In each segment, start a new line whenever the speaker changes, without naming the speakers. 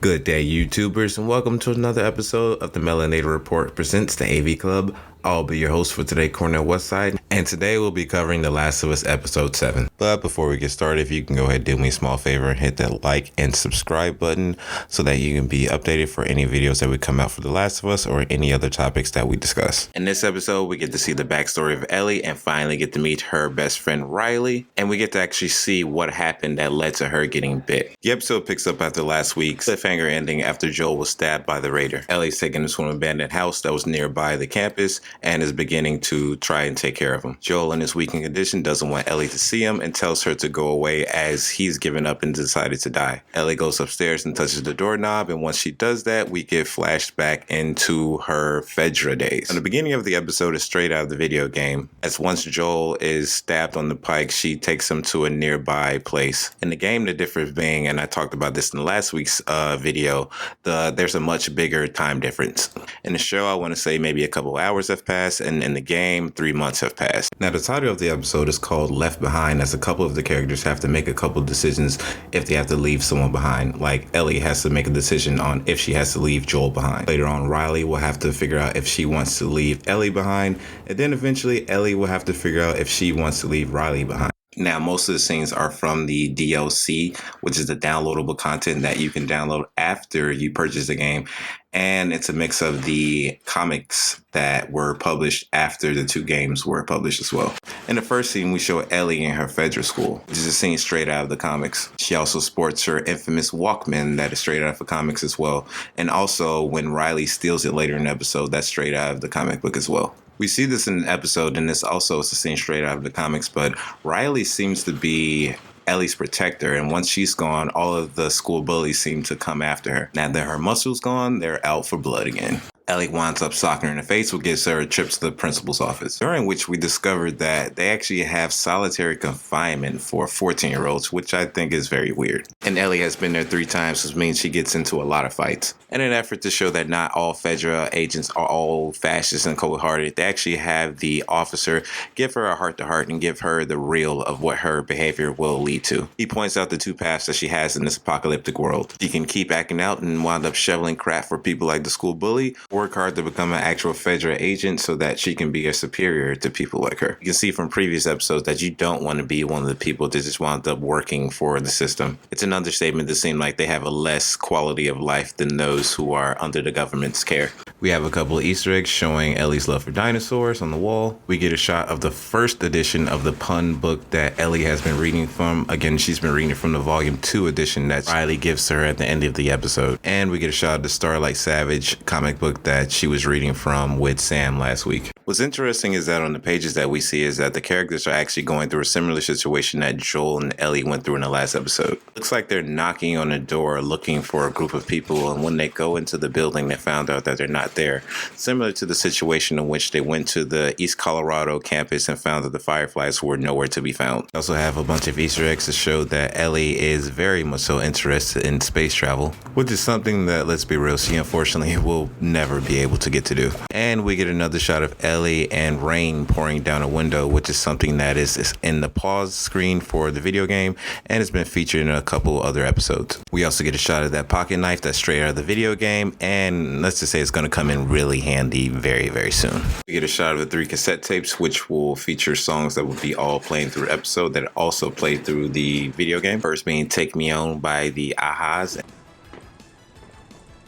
Good day, YouTubers, and welcome to another episode of the Melanator Report presents the AV Club. I'll be your host for today, Cornell Westside, and today we'll be covering The Last of Us Episode 7. But before we get started, if you can go ahead and do me a small favor and hit that like and subscribe button so that you can be updated for any videos that we come out for The Last of Us or any other topics that we discuss. In this episode, we get to see the backstory of Ellie and finally get to meet her best friend Riley, and we get to actually see what happened that led to her getting bit. The episode picks up after last week's cliffhanger ending after Joel was stabbed by the raider. Ellie's taken him to an abandoned house that was nearby the campus and is beginning to try and take care of him. Joel, in his weakened condition, doesn't want Ellie to see him and tells her to go away as he's given up and decided to die. Ellie goes upstairs and touches the doorknob, and once she does that, we get flashed back into her FEDRA days. And the beginning of the episode is straight out of the video game, as once Joel is stabbed on the pike, she takes him to a nearby place. In the game, the difference being, and I talked about this in last week's video, there's a much bigger time difference. In the show, I want to say maybe a couple hours have passed, and in the game, 3 months have passed. Now, the title of the episode is called Left Behind, as a couple of the characters have to make a couple decisions if they have to leave someone behind. Like, Ellie has to make a decision on if she has to leave Joel behind. Later on, Riley will have to figure out if she wants to leave Ellie behind, and then eventually Ellie will have to figure out if she wants to leave Riley behind. Now, most of the scenes are from the DLC, which is the downloadable content that you can download after you purchase the game. And it's a mix of the comics that were published after the two games were published as well. In the first scene, we show Ellie in her FEDRA school, which is a scene straight out of the comics. She also sports her infamous Walkman that is straight out of the comics as well. And also, when Riley steals it later in the episode, that's straight out of the comic book as well. We see this in an episode, and this also is a scene straight out of the comics, but Riley seems to be Ellie's protector, and once she's gone, all of the school bullies seem to come after her. Now that her muscle's gone, they're out for blood again. Ellie winds up socking her in the face, which gives her a trip to the principal's office, during which we discovered that they actually have solitary confinement for 14-year-olds, which I think is very weird. And Ellie has been there 3 times, which means she gets into a lot of fights. In an effort to show that not all FEDRA agents are all fascists and cold-hearted, they actually have the officer give her a heart-to-heart and give her the real of what her behavior will lead to. He points out the 2 paths that she has in this apocalyptic world. She can keep acting out and wind up shoveling crap for people like the school bully, work hard to become an actual FEDRA agent so that she can be a superior to people like her. You can see from previous episodes that you don't want to be one of the people that just wound up working for the system. It's an understatement to seem like they have a less quality of life than those who are under the government's care. We have a couple of Easter eggs showing Ellie's love for dinosaurs on the wall. We get a shot of the first edition of the pun book that Ellie has been reading from. Again, she's been reading it from the Volume 2 edition that Riley gives her at the end of the episode. And we get a shot of the Starlight Savage comic book that she was reading from with Sam last week. What's interesting is that on the pages that we see is that the characters are actually going through a similar situation that Joel and Ellie went through in the last episode. Looks like they're knocking on a door looking for a group of people, and when they go into the building, they found out that they're not there. Similar to the situation in which they went to the East Colorado campus and found that the Fireflies were nowhere to be found. We also have a bunch of Easter eggs to show that Ellie is very much so interested in space travel, which is something that, let's be real, she unfortunately will never be able to get to do. And we get another shot of Ellie and rain pouring down a window, which is something that is in the pause screen for the video game and has been featured in a couple other episodes. We also get a shot of that pocket knife that's straight out of the video game, and let's just say it's going to come in really handy very, very soon. We get a shot of the 3 cassette tapes, which will feature songs that will be all playing through the episode that also play through the video game. First being Take Me On by the Ahas.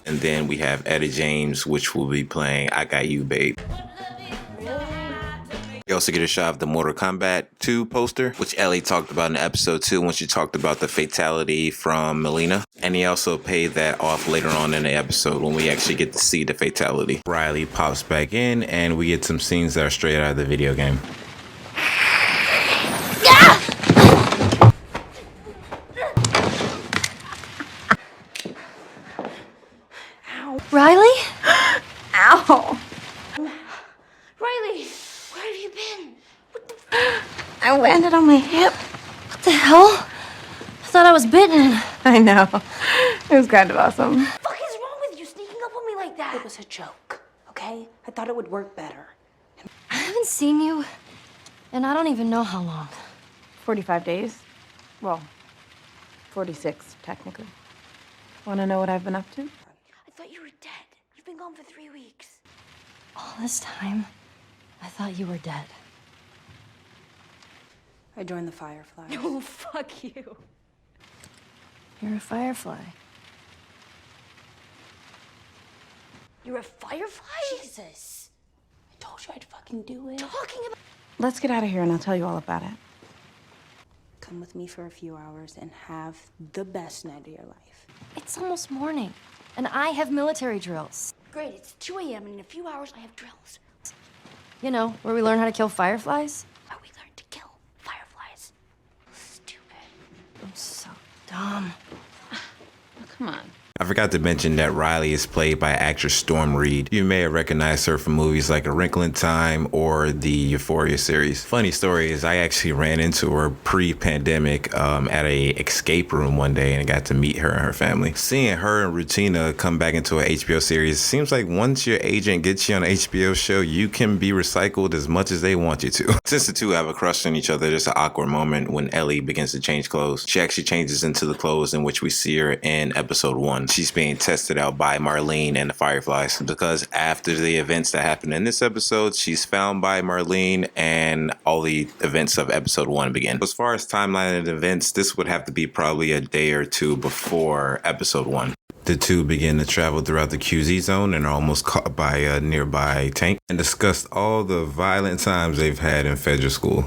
And then we have Etta James, which will be playing I Got You, Babe. We also get a shot of the Mortal Kombat 2 poster, which Ellie talked about in episode 2 when she talked about the fatality from Melina. And he also paid that off later on in the episode when we actually get to see the fatality. Riley pops back in, and we get some scenes that are straight out of the video game.
Riley?
Ow!
Riley, where have you been?
I landed on my hip.
What the hell? I thought I was bitten.
I know. It was kind of awesome.
What the fuck is wrong with you sneaking up on me like that?
It was a joke, okay? I thought it would work better.
I haven't seen you, and I don't even know how long.
45 days. Well, 46, technically. Want to know what I've been up to?
I thought you were dead. You've been gone for 3 weeks.
All this time, I thought you were dead.
I joined the Fireflies.
Oh, fuck you. You're a firefly. You're a firefly?
Jesus. I told you I'd fucking do it.
Talking about...
Let's get out of here and I'll tell you all about it.
Come with me for a few hours and have the best night of your life.
It's almost morning, and I have military drills.
Great, it's 2 a.m. and in a few hours I have drills.
You know, where we learn how to kill fireflies.
Where we learned to kill fireflies. Stupid.
I'm so dumb.
Oh, come on.
I forgot to mention that Riley is played by actress Storm Reed. You may have recognized her from movies like A Wrinkle in Time or the Euphoria series. Funny story is I actually ran into her pre-pandemic at a escape room one day and got to meet her and her family. Seeing her and Rutina come back into an HBO series, seems like once your agent gets you on an HBO show, you can be recycled as much as they want you to. Since the two have a crush on each other, there's an awkward moment when Ellie begins to change clothes. She actually changes into the clothes in which we see her in episode 1. She's being tested out by Marlene and the Fireflies because after the events that happen in this episode, she's found by Marlene and all the events of episode 1 begin. As far as timeline and events, this would have to be probably a day or two before episode 1. The two begin to travel throughout the QZ zone and are almost caught by a nearby tank and discuss all the violent times they've had in FEDRA school.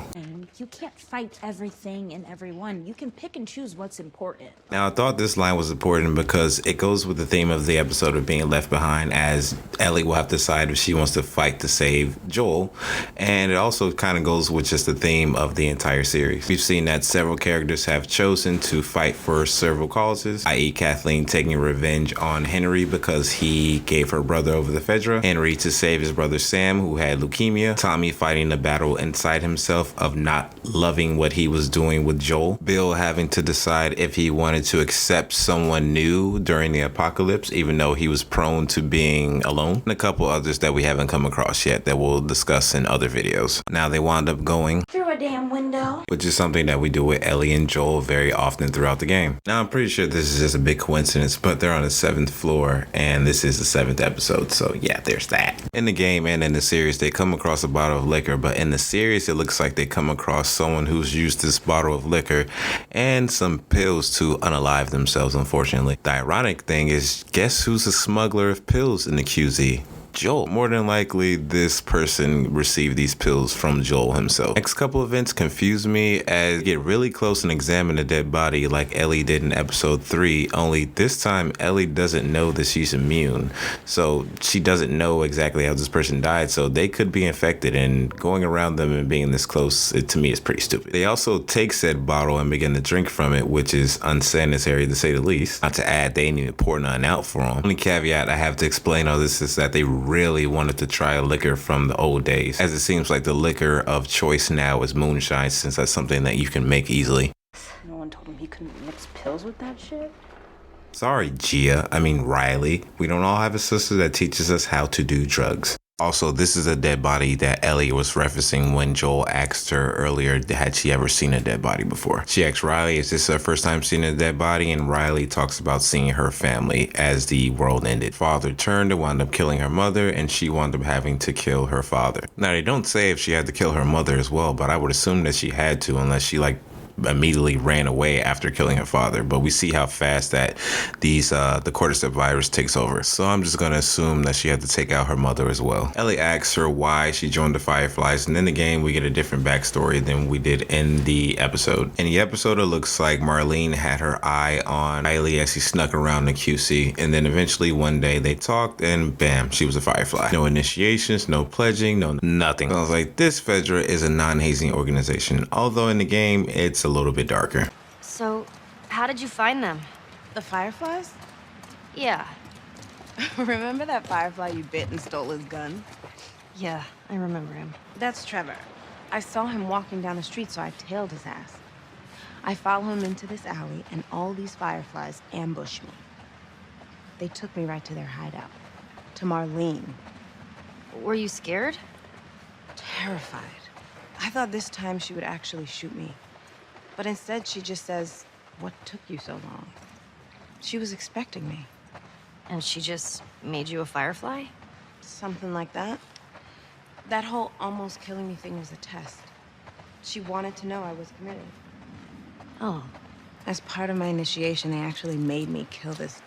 You can't fight everything and everyone. You can pick and choose what's important.
Now, I thought this line was important because it goes with the theme of the episode of being left behind, as Ellie will have to decide if she wants to fight to save Joel. And it also kind of goes with just the theme of the entire series. We've seen that several characters have chosen to fight for several causes, i.e. Kathleen taking revenge on Henry because he gave her brother over to FEDRA, Henry to save his brother Sam, who had leukemia, Tommy fighting the battle inside himself of not loving what he was doing with Joel, Bill having to decide if he wanted to accept someone new during the apocalypse, even though he was prone to being alone, and a couple others that we haven't come across yet that we'll discuss in other videos. Now they wound up going
Through a damn window.
which is something that we do with Ellie and Joel very often throughout the game. Now I'm pretty sure this is just a big coincidence, but they're on the 7th floor and this is the 7th episode, so yeah, there's that. In the game and in the series, they come across a bottle of liquor, but in the series it looks like they come across someone who's used this bottle of liquor and some pills to unalive themselves, unfortunately. The ironic thing is, guess who's a smuggler of pills in the QZ? Joel. More than likely, this person received these pills from Joel himself. Next couple events confuse me as you get really close and examine the dead body like Ellie did in episode 3, only this time Ellie doesn't know that she's immune. So she doesn't know exactly how this person died, so they could be infected, and going around them and being this close, to me is pretty stupid. They also take said bottle and begin to drink from it, which is unsanitary to say the least. Not to add, they ain't even pour nothing out for them. Only caveat I have to explain all this is that they really wanted to try a liquor from the old days, as it seems like the liquor of choice now is moonshine, since that's something that you can make easily.
No one told him he couldn't mix pills with that shit.
Sorry, Riley. We don't all have a sister that teaches us how to do drugs. Also, this is a dead body that Ellie was referencing when Joel asked her earlier had she ever seen a dead body before. She asked Riley, is this her first time seeing a dead body? And Riley talks about seeing her family as the world ended. Father turned and wound up killing her mother, and she wound up having to kill her father. Now, they don't say if she had to kill her mother as well, but I would assume that she had to, unless she immediately ran away after killing her father. But we see how fast that the cordyceps virus takes over, so I'm just gonna assume that she had to take out her mother as well. Ellie asks her why she joined the Fireflies, and in the game we get a different backstory than we did in the episode. In the episode, it looks like Marlene had her eye on Riley as she snuck around the QC, and then eventually one day they talked and bam, she was a Firefly. No initiations, no pledging, no nothing. So I was like, this FEDRA is a non-hazing organization, although in the game it's a little bit darker.
So, how did you find them?
The Fireflies?
Yeah.
Remember that Firefly you bit and stole his gun?
Yeah, I remember him.
That's Trevor. I saw him walking down the street, so I tailed his ass. I follow him into this alley, and all these Fireflies ambush me. They took me right to their hideout. To Marlene.
Were you scared?
Terrified. I thought this time she would actually shoot me. But instead, she just says, "What took you so long?" She was expecting me.
And she just made you a firefly?
Something like that. That whole almost killing me thing was a test. She wanted to know I was committed.
Oh.
As part of my initiation, they actually made me kill this.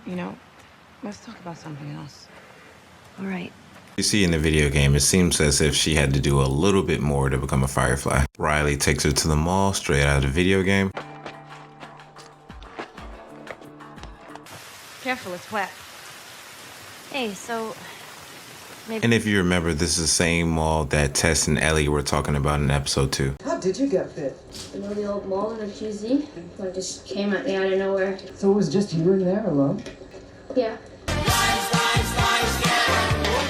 You know, let's talk about something else.
All right.
You see in the video game, it seems as if she had to do a little bit more to become a firefly. Riley takes her to the mall straight out of the video game.
Careful, it's wet.
Hey, so maybe.
And if you remember, this is the same mall that Tess and Ellie were talking about in episode 2.
How did you get bit?
You know the old mall in the QZ? It just came at me out of nowhere.
So it was just you in there alone?
Yeah.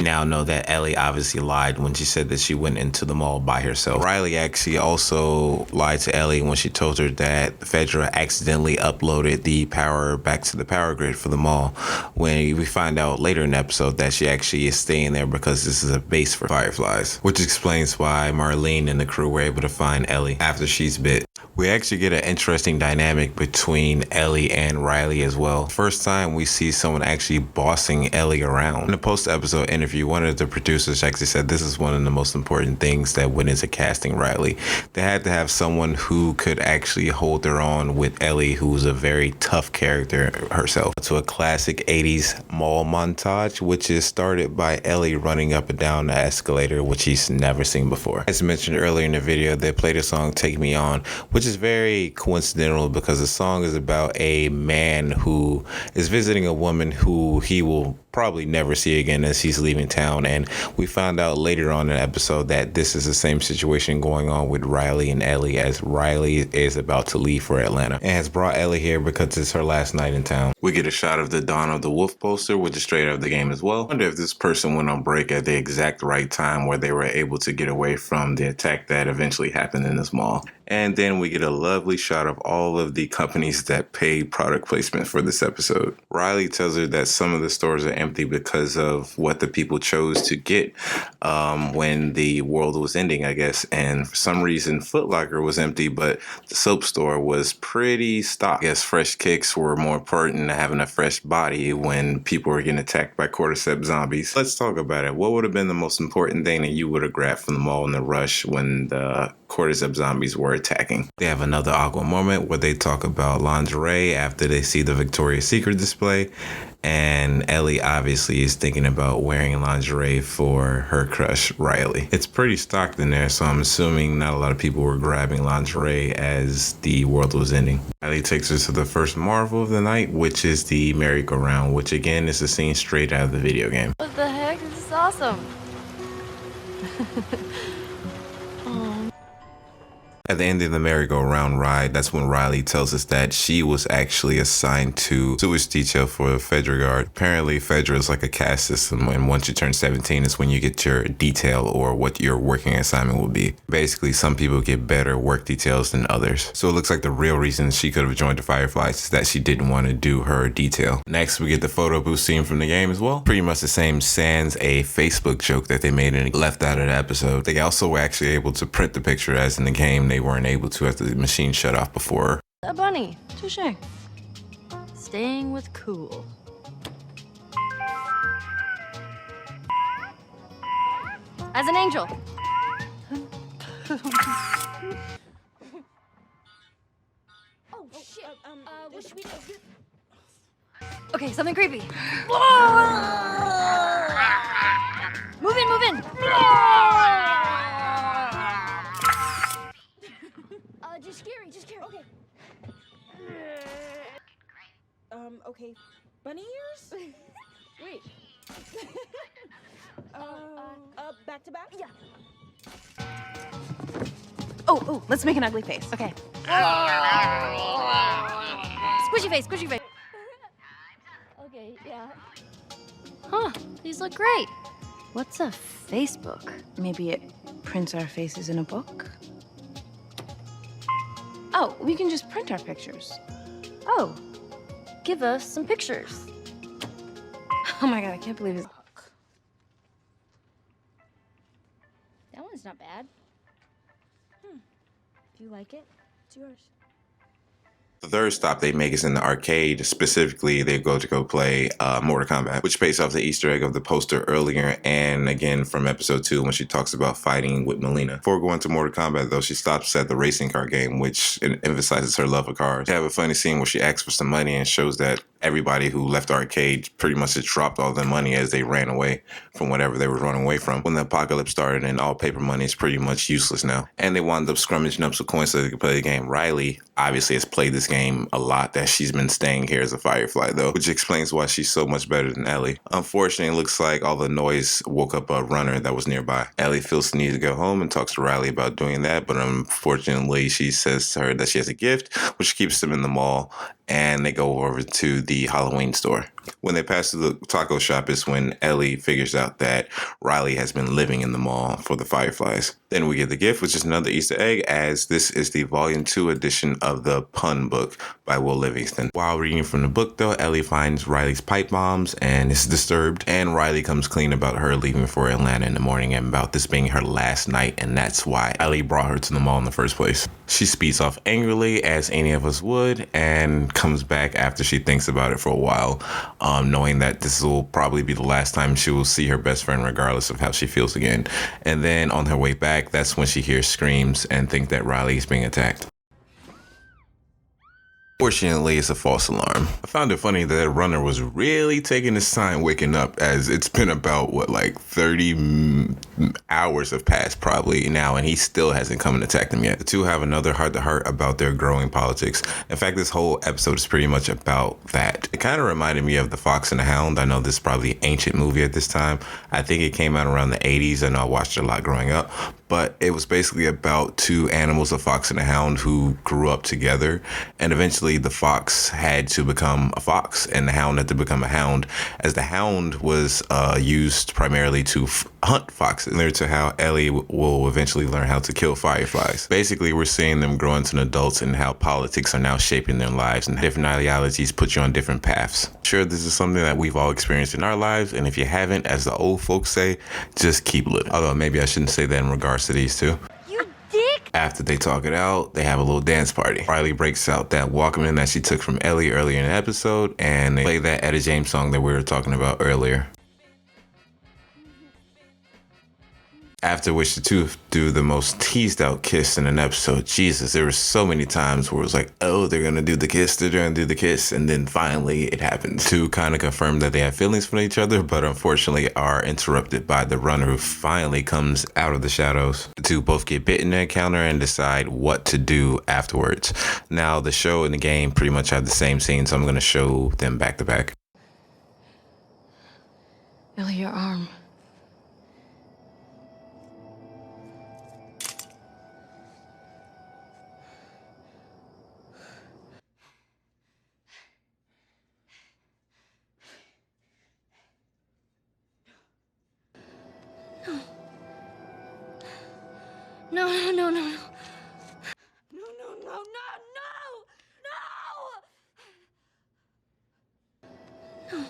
Now know that Ellie obviously lied when she said that she went into the mall by herself. Riley actually also lied to Ellie when she told her that FEDRA accidentally uploaded the power back to the power grid for the mall, when we find out later in the episode that she actually is staying there because this is a base for fireflies, which explains why Marlene and the crew were able to find Ellie after she's bit. We actually get an interesting dynamic between Ellie and Riley as well. First time we see someone actually bossing Ellie around. In the post-episode interview, one of the producers actually said this is one of the most important things that went into casting Riley. They had to have someone who could actually hold their own with Ellie, who's a very tough character herself. To a classic 80s mall montage, which is started by Ellie running up and down the escalator, which he's never seen before. As mentioned earlier in the video, they played a song Take Me On, which is very coincidental because the song is about a man who is visiting a woman who he will probably never see again as he's leaving town. And we found out later on in the episode that this is the same situation going on with Riley and Ellie, as Riley is about to leave for Atlanta and has brought Ellie here because it's her last night in town. We get a shot of the Dawn of the Wolf poster, which is straight out of the game as well. I wonder if this person went on break at the exact right time where they were able to get away from the attack that eventually happened in this mall. And then we get a lovely shot of all of the companies that paid product placement for this episode. Riley tells her that some of the stores are empty because of what the people chose to get when the world was ending, I guess. And for some reason, Foot Locker was empty, but the soap store was pretty stocked. I guess fresh kicks were more important than having a fresh body when people were getting attacked by cordyceps zombies. Let's talk about it. What would have been the most important thing that you would have grabbed from the mall in the rush when the cordyceps zombies were attacking? They have another awkward moment where they talk about lingerie after they see the Victoria's Secret display, and Ellie obviously is thinking about wearing lingerie for her crush Riley. It's pretty stocked in there, so I'm assuming not a lot of people were grabbing lingerie as the world was ending. Ellie takes us to the first marvel of the night, which is the merry-go-round, which again is a scene straight out of the video game.
What the heck? This is awesome.
At the end of the merry-go-round ride, that's when Riley tells us that she was actually assigned to sewage detail for FEDRA guard. Apparently, FEDRA is like a caste system, and once you turn 17 is when you get your detail or what your working assignment will be. Basically, some people get better work details than others. So it looks like the real reason she could have joined the Fireflies is that she didn't want to do her detail. Next, we get the photo booth scene from the game as well. Pretty much the same sans a Facebook joke that they made and left out of the episode. They also were actually able to print the picture, as in the game they weren't able to as the machine shut off before.
A bunny.
Touché.
Staying with cool. As an angel.
Oh, shit. What should we do?
Okay, something creepy. Move in, move in.
Just scary, just scary. Okay. Okay. Bunny ears? Wait. Back to back?
Yeah.
Oh, let's make an ugly face.
Okay. Squishy face, squishy face. Okay, yeah. Huh, these look great. What's a Facebook?
Maybe it prints our faces in a book? Oh, we can just print our pictures.
Oh, give us some pictures.
Oh my god, I can't believe it.
That one's not bad. If you like it, it's yours.
The third stop they make is in the arcade. Specifically, they go play Mortal Kombat, which based off the Easter egg of the poster earlier, and again from episode 2 when she talks about fighting with Melina. Before going to Mortal Kombat, though, she stops at the racing car game, which emphasizes her love of cars. They have a funny scene where she asks for some money and shows that everybody who left the arcade pretty much had dropped all their money as they ran away from whatever they were running away from when the apocalypse started, and all paper money is pretty much useless now. And they wound up scrummaging up some coins so they could play the game. Riley obviously has played this game a lot, that she's been staying here as a Firefly, though, which explains why she's so much better than Ellie. Unfortunately, it looks like all the noise woke up a runner that was nearby. Ellie feels the need to go home and talks to Riley about doing that, but unfortunately, she says to her that she has a gift, which keeps them in the mall, and they go over to the Halloween store. When they pass through the taco shop is when Ellie figures out that Riley has been living in the mall for the Fireflies. Then we get the gift, which is another Easter egg, as this is the Volume 2 edition of the Pun book by Will Livingston. While reading from the book, though, Ellie finds Riley's pipe bombs and is disturbed, and Riley comes clean about her leaving for Atlanta in the morning and about this being her last night, and that's why Ellie brought her to the mall in the first place. She speeds off angrily, as any of us would, and comes back after she thinks about it for a while, knowing that this will probably be the last time she will see her best friend regardless of how she feels again. And then on her way back, that's when she hears screams and thinks that Riley is being attacked. Fortunately, it's a false alarm. I found it funny that that runner was really taking his time waking up, as it's been about, 30 hours have passed probably now, and he still hasn't come and attacked them yet. The two have another heart-to-heart about their growing politics. In fact, this whole episode is pretty much about that. It kind of reminded me of The Fox and the Hound. I know this is probably an ancient movie at this time. I think it came out around the 80s, and I watched it a lot growing up. But it was basically about two animals, a fox and a hound, who grew up together. And eventually the fox had to become a fox and the hound had to become a hound, as the hound was used primarily to hunt foxes. Similar to how Ellie will eventually learn how to kill fireflies. Basically, we're seeing them grow into adults and how politics are now shaping their lives, and different ideologies put you on different paths. Sure, this is something that we've all experienced in our lives, and if you haven't, as the old folks say, just keep living. Although maybe I shouldn't say that in regards to these two.
You dick!
After they talk it out, they have a little dance party. Riley breaks out that Walkman that she took from Ellie earlier in the episode, and they play that Etta James song that we were talking about earlier. After which the two do the most teased out kiss in an episode. Jesus, there were so many times where it was like, oh, they're gonna do the kiss, they're gonna do the kiss, and then finally it happens. To kind of confirm that they have feelings for each other, but unfortunately are interrupted by the runner who finally comes out of the shadows. The two both get bitten in an encounter and decide what to do afterwards. Now, the show and the game pretty much have the same scene, so I'm gonna show them back to back.
Ellie, your arm.
No, no, no, no, no.
No, no, no, no, no!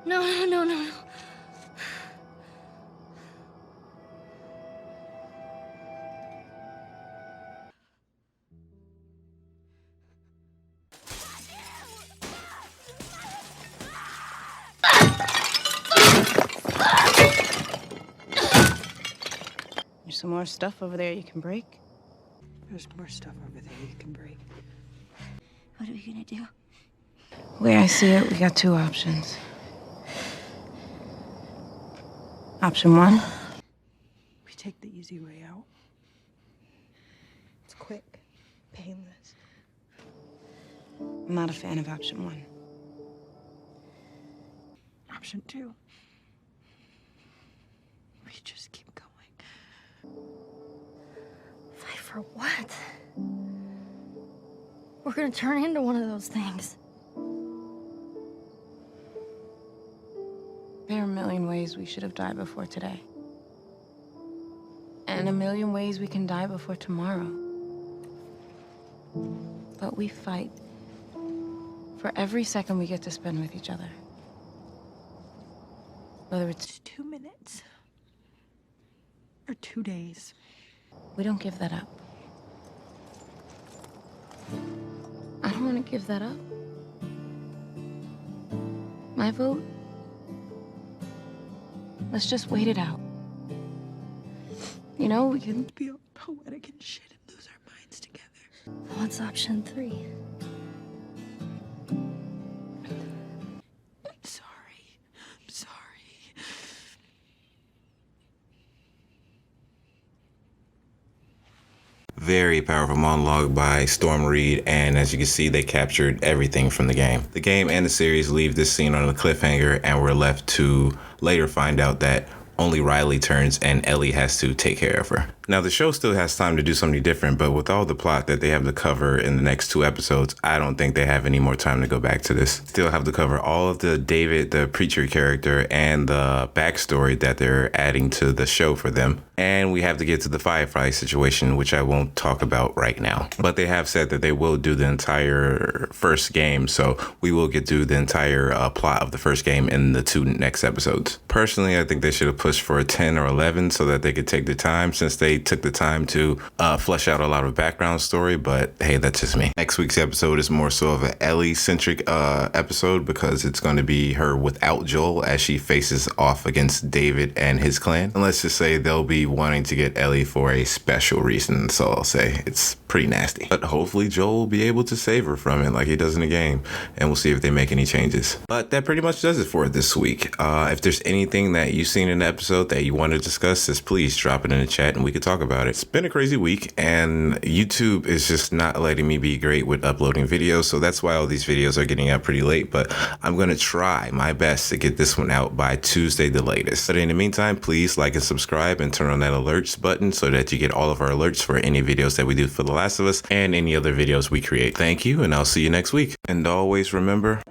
No, no, no, no, no.
There's some more stuff over there you can break.
There's more stuff over there you can break.
What are we gonna do?
The way I see it, we got two options. Option one,
We take the easy way out. It's quick, painless.
I'm not a fan of option one.
Option two. We just keep going.
Fight for what? We're gonna turn into one of those things.
There are a million ways we should have died before today. And a million ways we can die before tomorrow. But we fight for every second we get to spend with each other. Whether it's
2 minutes or 2 days.
we don't give that up. want to give that up. My vote? Let's just wait it out. You know, we can
Be all poetic and shit and lose our minds together.
What's option 3?
I'm sorry. I'm sorry.
Very powerful monologue by Storm Reed, and as you can see, they captured everything from the game. The game and the series leave this scene on a cliffhanger, and we're left to later find out that only Riley turns and Ellie has to take care of her. Now, the show still has time to do something different, but with all the plot that they have to cover in the next 2 episodes, I don't think they have any more time to go back to this. Still have to cover all of the David, the preacher character, and the backstory that they're adding to the show for them. And we have to get to the Firefly situation, which I won't talk about right now. But they have said that they will do the entire first game, so we will get through the entire plot of the first game in the 2 next episodes. Personally, I think they should have pushed for a 10 or 11 so that they could take the time, since they took the time to flesh out a lot of background story, but hey, that's just me. Next week's episode is more so of an Ellie-centric episode, because it's going to be her without Joel as she faces off against David and his clan. And let's just say they'll be wanting to get Ellie for a special reason, so I'll say it's pretty nasty. But hopefully Joel will be able to save her from it like he does in the game, and we'll see if they make any changes. But that pretty much does it for this week. If there's anything that you've seen in the episode that you want to discuss, just please drop it in the chat and we can talk about it. It's been a crazy week, and YouTube is just not letting me be great with uploading videos, so that's why all these videos are getting out pretty late, but I'm going to try my best to get this one out by Tuesday the latest. But in the meantime, please like and subscribe and turn on that alerts button so that you get all of our alerts for any videos that we do for The Last of Us and any other videos we create. Thank you, and I'll see you next week. And always remember,